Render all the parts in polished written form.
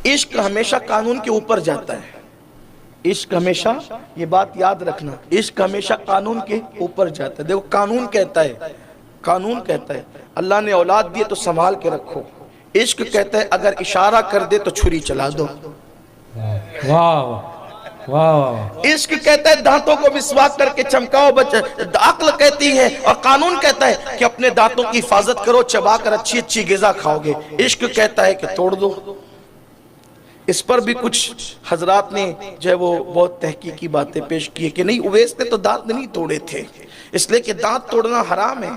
عشق ہمیشہ قانون کے اوپر جاتا ہے. عشق ہمیشہ، یہ بات یاد رکھنا، عشق ہمیشہ قانون کے اوپر جاتا ہے. دیکھو قانون کہتا ہے، قانون کہتا ہے اللہ نے اولاد دیے تو سنبھال کے رکھو. عشق کہتا ہے اگر اشارہ کر دے تو چھری چلا دو. عشق کہتا ہے دانتوں کو مسواک کر کے چمکاؤ بچے. عقل کہتی ہے اور قانون کہتا ہے کہ اپنے دانتوں کی حفاظت کرو، چبا کر اچھی اچھی غذا کھاؤ گے. عشق کہتا ہے کہ توڑ دو. اس پر بھی کچھ حضرات نے جو ہے وہ بہت تحقیقی باتیں پیش کی ہے کہ نہیں، اویس نے تو دانت نہیں توڑے تھے، اس لیے کہ دانت توڑنا حرام ہے.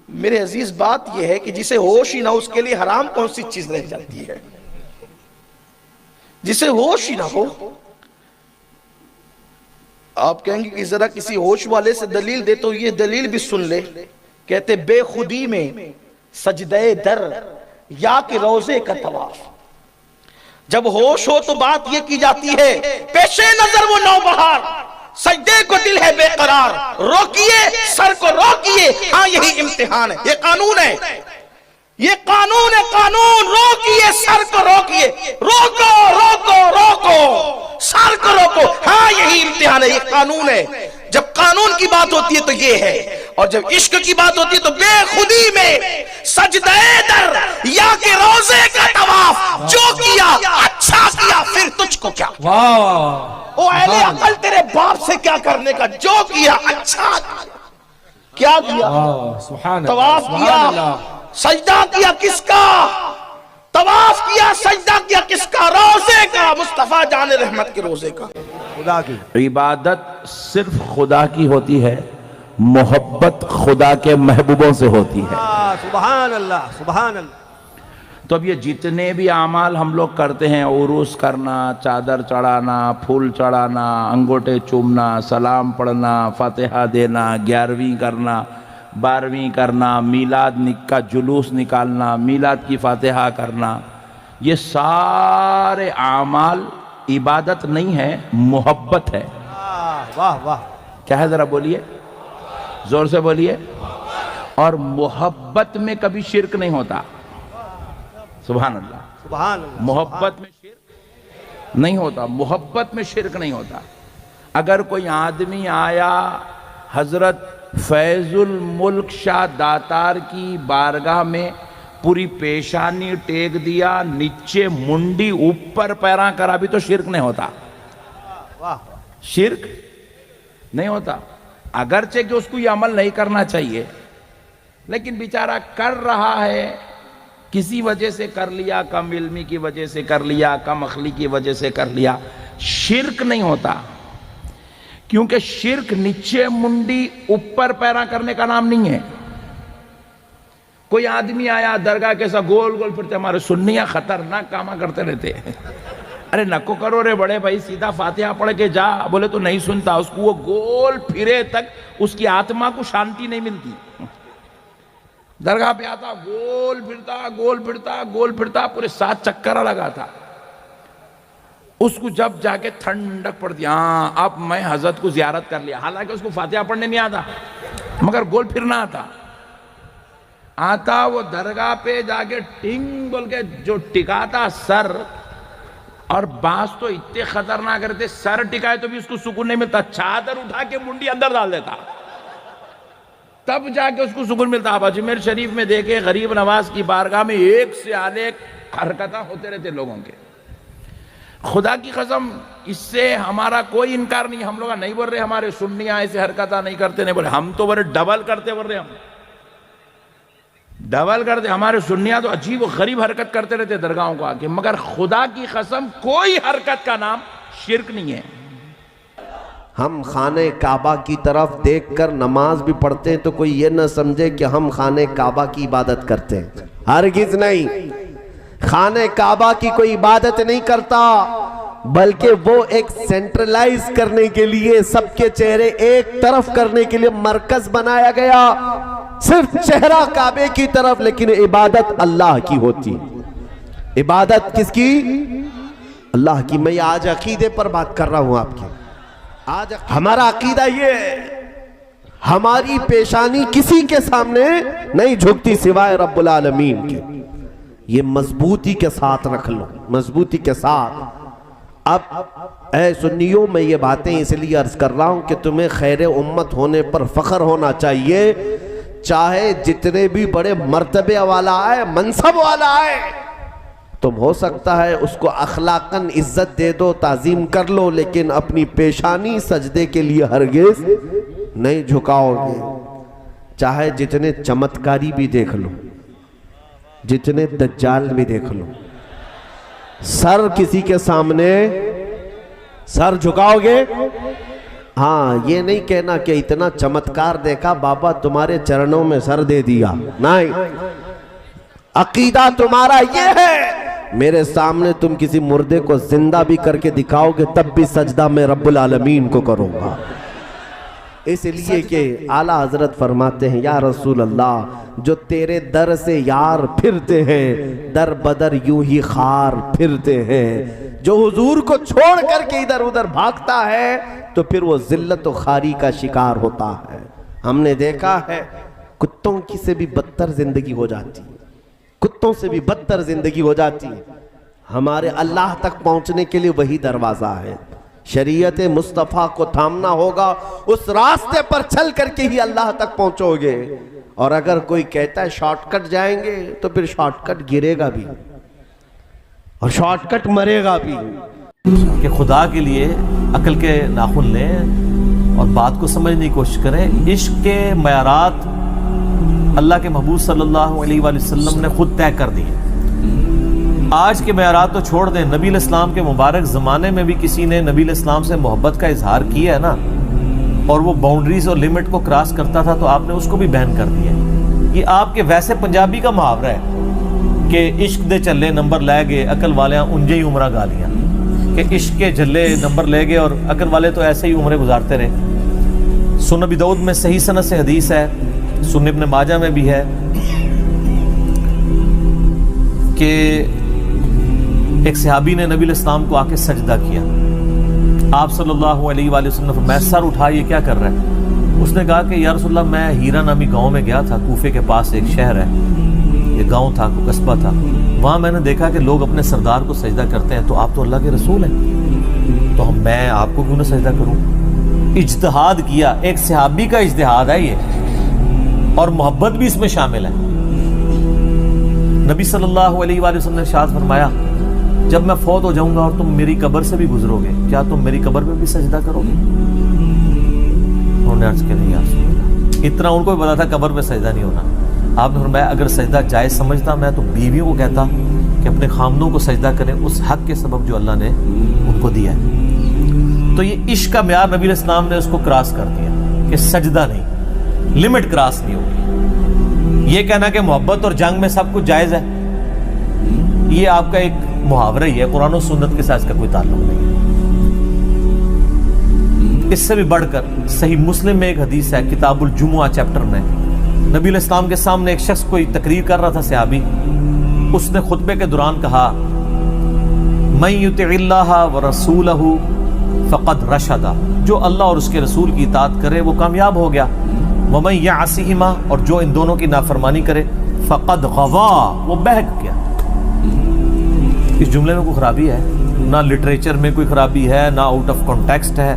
میرے عزیز بات یہ ہے کہ جسے ہوش ہی نہ، اس کے لیے حرام کون سی چیز رہ جاتی ہے؟ جسے ہوش ہی نہ ہو. آپ کہیں گے کہ ذرا کسی ہوش والے سے دلیل دے، تو یہ دلیل بھی سن لے. کہتے بے خودی میں سجدہ در یا کہ روزے کا طواف. جب ہوش ہو تو بات یہ کی جاتی ہے پیش نظر وہ نوبہار، سجدے کو دل ہے بے قرار، روکیے سر کو روکیے، ہاں یہی امتحان ہے. یہ قانون ہے، یہ قانون ہے. قانون روکیے سر کو روکیے، روکو روکو روکو سر کو روکو، ہاں یہی امتحان ہے. یہ قانون ہے. جب قانون کی بات ہوتی ہے تو یہ ہے، اور جب عشق کی بات ہوتی ہے تو بے خودی میں سجدہ در یا کہ روزے کا طواف. جو کیا اچھا کیا، پھر تجھ کو کیا. او اہل عقل تیرے باپ سے کیا کرنے کا، جو کیا اچھا کیا کیا. طواف کیا، سجدہ کیا کس کا؟ طواف کیا، سجدہ کیا کس کا؟ روزے کا، مصطفیٰ جان رحمت کے روزے کا. عبادت صرف خدا کی ہوتی ہے، محبت خدا کے محبوبوں سے ہوتی ہے. سبحان اللہ سبحان اللہ. تو اب یہ جتنے بھی اعمال ہم لوگ کرتے ہیں، عروس کرنا، چادر چڑھانا، پھول چڑھانا، انگوٹھے چومنا، سلام پڑھنا، فاتحہ دینا، 11ویں کرنا، 12ویں کرنا، میلاد کا جلوس نکالنا، میلاد کی فاتحہ کرنا، یہ سارے اعمال عبادت نہیں ہے، محبت ہے. واہ واہ. کیا ہے ذرا بولیے، زور سے بولیے. اور محبت میں کبھی شرک نہیں ہوتا. سبحان اللہ سبحان اللہ. محبت میں شرک نہیں ہوتا، محبت میں شرک نہیں ہوتا. اگر کوئی آدمی آیا حضرت فیض الملک شاہ داتار کی بارگاہ میں، پوری پیشانی ٹیک دیا، نیچے منڈی اوپر پیراں کرا، بھی تو شرک نہیں ہوتا. شرک نہیں ہوتا. اگرچہ کہ اس کو یہ عمل نہیں کرنا چاہیے، لیکن بیچارہ کر رہا ہے، کسی وجہ سے کر لیا، کم علمی کی وجہ سے کر لیا، کم عقلی کی وجہ سے کر لیا. شرک نہیں ہوتا، کیونکہ شرک نیچے منڈی اوپر پیراں کرنے کا نام نہیں ہے. کوئی آدمی آیا درگاہ کے ساتھ گول گول پھرتے، ہمارے سنیاں خطرناک کاما کرتے رہتے ہیں. ارے نکو کرو رے بڑے بھائی، سیدھا فاتحہ پڑھ کے جا. بولے تو نہیں سنتا. اس کو وہ گول پھرے تک اس کی آتما کو شانتی نہیں ملتی. درگاہ پہ آتا، گول پھرتا گول پھرتا گول پھرتا، پورے 7 چکر لگاتا. اس کو جب جا کے ٹھنڈک پڑتی، ہاں اب میں حضرت کو زیارت کر لیا. حالانکہ اس کو فاتحہ پڑھنے نہیں آتا، مگر گول پھرنا آتا. وہ درگاہ پہ جا کے ٹنگ بول کے جو ٹکاتا سر، اور بعض تو اتنے خطرناک کرتے، سر ٹکائے تو بھی اس کو سکون نہیں ملتا، چادر اٹھا کے منڈی اندر ڈال دیتا، تب جا کے اس کو سکون ملتا. آپ اجمیر شریف میں دیکھیں، غریب نواز کی بارگاہ میں ایک سے آنے حرکتیں ہوتے رہتے لوگوں کے. خدا کی قسم، اس سے ہمارا کوئی انکار نہیں. ہم لوگ نہیں بول رہے ہمارے سنیاں ایسے حرکتیں نہیں کرتے، نہیں بولے. ہم تو بولے ڈبل کرتے، بول رہے ہم ڈبل کرتے. ہمارے سنیاں تو عجیب و غریب حرکت کرتے رہتے درگاہوں کو آکے، مگر خدا کی قسم کوئی حرکت کا نام شرک نہیں ہے. ہم خانہ کعبہ کی طرف دیکھ کر نماز بھی پڑھتے ہیں تو کوئی یہ نہ سمجھے کہ ہم خانہ کعبہ کی عبادت کرتے ہیں. ہرگز نہیں. خانہ کعبہ کی کوئی عبادت نہیں کرتا، بلکہ وہ ایک سینٹرلائز کرنے کے لیے، سب کے چہرے ایک طرف کرنے کے لیے مرکز بنایا گیا. صرف چہرہ کعبے کی طرف، لیکن عبادت اللہ کی ہوتی. عبادت کس کی؟ اللہ کی. میں آج عقیدے پر بات کر رہا ہوں آپ کی. آج ہمارا عقیدہ یہ ہے، ہماری پیشانی کسی کے سامنے نہیں جھکتی سوائے رب العالمین کے. یہ مضبوطی کے ساتھ رکھ لو، مضبوطی کے ساتھ۔ اب اے سنیوں، میں یہ باتیں اس لیے عرض کر رہا ہوں کہ تمہیں خیر امت ہونے پر فخر ہونا چاہیے، چاہے جتنے بھی بڑے مرتبے والا آئے، منصب والا آئے، تم ہو سکتا ہے اس کو اخلاقاً عزت دے دو، تعظیم کر لو، لیکن اپنی پیشانی سجدے کے لیے ہرگز نہیں جھکاؤ گے، چاہے جتنے چمتکاری بھی دیکھ لو، جتنے دجال بھی دیکھ لو، سر کسی کے سامنے سر جھکاؤ گے؟ ہاں، یہ نہیں کہنا کہ اتنا چمتکار دیکھا بابا تمہارے چرنوں میں سر دے دیا، نہیں، عقیدہ تمہارا یہ ہے، میرے سامنے تم کسی مردے کو زندہ بھی کر کے دکھاؤ گے تب بھی سجدہ میں رب العالمین کو کروں گا، اس لیے کہ اعلیٰ حضرت فرماتے ہیں یا رسول اللہ، جو تیرے در سے یار پھرتے ہیں در بدر یوں ہی خار پھرتے ہیں، جو حضور کو چھوڑ کر کے ادھر ادھر بھاگتا ہے تو پھر وہ ذلت و خاری کا شکار ہوتا ہے۔ ہم نے دیکھا ہے کتوں کی سے بھی بدتر زندگی ہو جاتی ہے، کتوں سے بھی بدتر زندگی ہو جاتی ہے۔ ہمارے اللہ تک پہنچنے کے لیے وہی دروازہ ہے، شریعت مصطفیٰ کو تھامنا ہوگا، اس راستے پر چل کر کے ہی اللہ تک پہنچو گے، اور اگر کوئی کہتا ہے شارٹ کٹ جائیں گے تو پھر شارٹ کٹ گرے گا بھی اور شارٹ کٹ مرے گا بھی۔ کہ خدا کے لیے عقل کے ناخن لیں اور بات کو سمجھنے کی کوشش کریں۔ عشق کے معیارات اللہ کے محبوب صلی اللہ علیہ وآلہ وسلم نے خود طے کر دیے، آج کے معیارات تو چھوڑ دیں، نبی علیہ السلام کے مبارک زمانے میں بھی کسی نے نبی علیہ السلام سے محبت کا اظہار کیا ہے نا، اور وہ باؤنڈریز اور لمٹ کو کراس کرتا تھا تو آپ نے اس کو بھی بین کر دیا۔ یہ آپ کے ویسے پنجابی کا محاورہ ہے کہ عشق دے چلے نمبر لے گئے عقل والیاں انجے ہی عمرہ گالیاں، کہ عشق کے جھلے نمبر لے گئے اور عقل والے تو ایسے ہی عمرے گزارتے رہے۔ سنن ابی داؤد میں صحیح سند سے حدیث ہے، سنن ابن ماجہ میں بھی ہے کہ ایک صحابی نے نبی علیہ السلام کو آ کے سجدہ کیا، آپ صلی اللہ علیہ وآلہ وسلم نے فرمایا سر اٹھا یہ کیا کر رہا ہے؟ اس نے کہا کہ یا رسول اللہ میں ہیرا نامی گاؤں میں گیا تھا، کوفے کے پاس ایک شہر ہے، یہ گاؤں تھا، کوئی قصبہ تھا، وہاں میں نے دیکھا کہ لوگ اپنے سردار کو سجدہ کرتے ہیں، تو آپ تو اللہ کے رسول ہیں تو میں آپ کو کیوں نہ سجدہ کروں؟ اجتہاد کیا، ایک صحابی کا اجتہاد ہے یہ، اور محبت بھی اس میں شامل ہے۔ نبی صلی اللہ علیہ وآلہ وسلم نے ارشاد فرمایا جب میں فوت ہو جاؤں گا اور تم میری قبر سے بھی گزرو گے، کیا تم میری قبر پہ بھی سجدہ کرو گے؟ انہوں نے عرض کیا نہیں یا رسول اللہ، اتنا ان کو بھی پتا تھا قبر پہ سجدہ نہیں ہونا۔ آپ نے فرمایا اگر سجدہ جائز سمجھتا میں تو بیویوں کو کہتا کہ اپنے خامدوں کو سجدہ کریں اس حق کے سبب جو اللہ نے ان کو دیا ہے۔ تو یہ عشق کا معیار نبی علیہ السلام نے اس کو کراس کر دیا کہ سجدہ نہیں، لمٹ کراس نہیں ہوگی۔ یہ کہنا کہ محبت اور جنگ میں سب کچھ جائز ہے، یہ آپ کا ایک محاورہ ہی ہے، قرآن و سنت کے ساتھ اس کا کوئی تعلق نہیں ہے۔ اس سے بھی بڑھ کر صحیح مسلم میں ایک حدیث ہے، کتاب الجمعہ چیپٹر میں، نبی علیہ السلام کے سامنے ایک شخص کوئی تقریر کر رہا تھا صحابی، اس نے خطبے کے دوران کہا من یطع اللہ ورسولہ فقد رشد، جو اللہ اور اس کے رسول کی اطاعت کرے وہ کامیاب ہو گیا، ومن یعصہما، اور جو ان دونوں کی نافرمانی کرے فقد غوا، وہ بہک گیا۔ اس جملے میں کوئی خرابی ہے؟ نہ لٹریچر میں کوئی خرابی ہے، نہ آؤٹ آف کانٹیکسٹ ہے،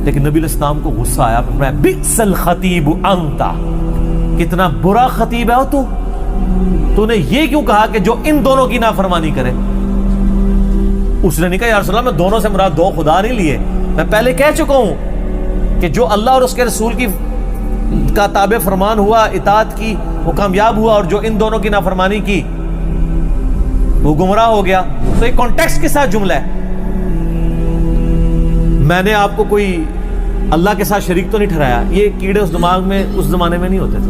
لیکن نبی علیہ السلام کو غصہ آیا، فرمایا بئس الخطیب انت، کتنا برا خطیب ہے تو نے یہ کیوں کہا کہ جو ان دونوں کی نافرمانی کرے؟ اس نے نہیں کہا یا رسول اللہ میں دونوں سے مراد دو خدا نہیں لیے، میں پہلے کہہ چکا ہوں کہ جو اللہ اور اس کے رسول کی کا تابع فرمان ہوا، اطاعت کی، وہ کامیاب ہوا، اور جو ان دونوں کی نافرمانی کی وہ گمراہ ہو گیا۔ تو ایک کانٹیکسٹ کے ساتھ جملہ ہے، میں نے آپ کو کوئی اللہ کے ساتھ شریک تو نہیں ٹھہرایا، یہ کیڑے اس دماغ میں اس زمانے میں نہیں ہوتے تھے۔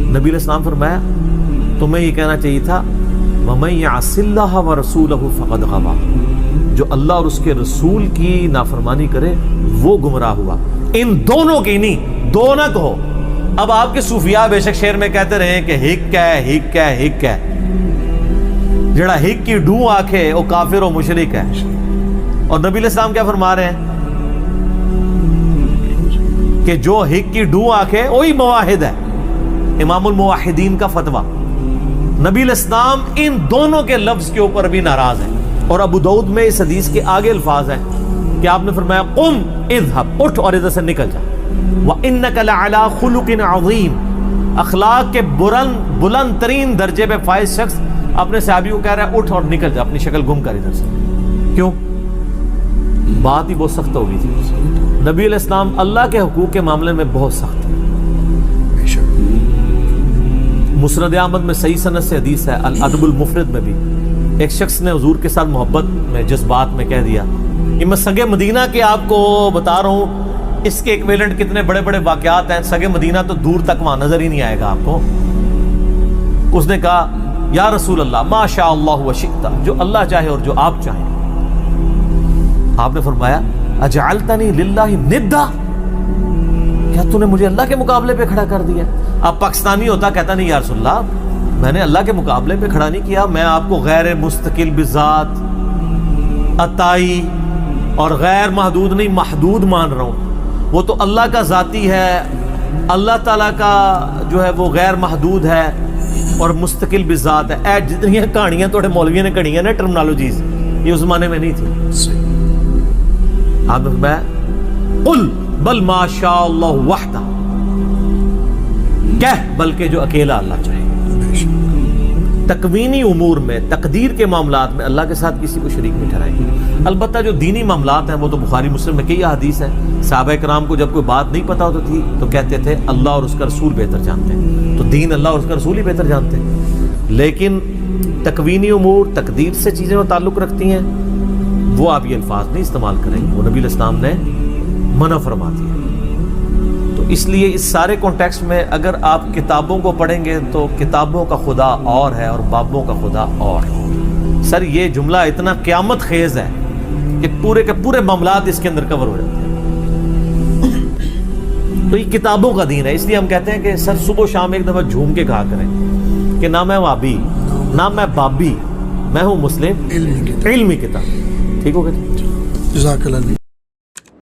نبی علیہ السلام فرمایا تمہیں یہ کہنا چاہیے تھا وَمَن يَعْصِ اللَّهَ وَرَسُولَهُ فَقَدْ غَوَىٰ، جو اللہ اور اس کے رسول کی نافرمانی کرے وہ گمراہ ہوا۔ ان دونوں کی نہیں، دو نہ کہو۔ اب آپ کے صوفیاء بے شک شعر میں کہتے رہے کہ ہک ہے ہک ہے ہک ہے، جڑا ہک کی ڈوں آکھے وہ کافر و مشرک ہے، اور نبی علیہ السلام کیا فرما رہے ہیں کہ جو ہک کی ڈوں آکھے وہی موحد ہے، امام الموحدین کا فتویٰ۔ نبی الاسلام ان دونوں کے لفظ کے اوپر بھی ناراض ہیں. اور ابو داؤد میں اس حدیث کے آگے الفاظ ہیں کہ آپ نے فرمایا قم اذهب، اٹھ اور ادھر سے نکل جا. وَإِنَّكَ لَعَلَىٰ خُلُقٍ عَظِيمٍ، اخلاق کے بلند ترین درجے پہ فائز شخص اپنے صحابی کو کہہ رہا ہے اٹھ اور نکل جا، اپنی شکل گم کر ادھر سے. کیوں؟ بات ہی بہت سخت ہو گئی تھی. نبی علیہ السلام اللہ کے حقوق کے معاملے میں بہت سخت ہے. مسند احمد میں صحیح سند سے حدیث ہے، الادب المفرد میں بھی ایک شخص نے حضور کے ساتھ محبت میں جذبات میں کہہ دیا کہ میں سگے مدینہ کے آپ کو بتا رہا ہوں، اس کے ایکویلنٹ کتنے بڑے بڑے واقعات ہیں. سگے مدینہ تو دور تک وہاں نظر ہی نہیں آئے گا آپ کو. اس نے کہا یا رسول اللہ ما شاء اللہ و شئت، جو اللہ چاہے اور جو آپ چاہیں. آپ نے فرمایا اجعلتنی للہ ندا، کیا تو نے مجھے اللہ کے مقابلے پہ کھڑا کر دیا؟ اب پاکستانی ہوتا کہتا نہیں یا رسول اللہ میں نے اللہ کے مقابلے پہ کھڑا نہیں کیا، میں آپ کو غیر مستقل بذات، عطائی اور غیر محدود نہیں محدود مان رہا ہوں. وہ تو اللہ کا ذاتی ہے، اللہ تعالیٰ کا جو ہے وہ غیر محدود ہے اور مستقل بذات ہے. اے جتنی کہانیاں توڑے مولویوں نے کہنی ہیں نا ٹرمنالوجیز، یہ اس زمانے میں نہیں تھی. آپ نے فرمایا قل بل ما شاء اللہ وحدہ، کہہ بلکہ جو اکیلا اللہ چاہے. تکوینی امور میں، تقدیر کے معاملات میں اللہ کے ساتھ کسی کو شریک نہیں ٹھہرائیں گے. البتہ جو دینی معاملات ہیں وہ تو بخاری مسلم میں کئی احادیث ہیں. صحابہ کرام کو جب کوئی بات نہیں پتہ ہوتی تھی تو کہتے تھے اللہ اور اس کا رسول بہتر جانتے ہیں. تو دین اللہ اور اس کا رسول ہی بہتر جانتے ہیں. لیکن تکوینی امور، تقدیر سے چیزیں وہ تعلق رکھتی ہیں، وہ آپ یہ الفاظ نہیں استعمال کریں گے، وہ نبی علیہ السلام نے منع فرما دیا. تو اس لیے اس سارے کانٹیکسٹ میں اگر آپ کتابوں کو پڑھیں گے تو کتابوں کا خدا اور ہے اور بابوں کا خدا اور. سر یہ جملہ اتنا قیامت خیز ہے کہ پورے کے پورے معاملات اس کے اندر کور ہو جاتے ہیں. تو یہ کتابوں کا دین ہے. اس لیے ہم کہتے ہیں کہ سر صبح و شام ایک دفعہ جھوم کے کہا کریں کہ نہ میں وابی نہ میں بابی، میں ہوں مسلم علمی کتاب. ٹھیک ہوگا؟ جزاک اللہ.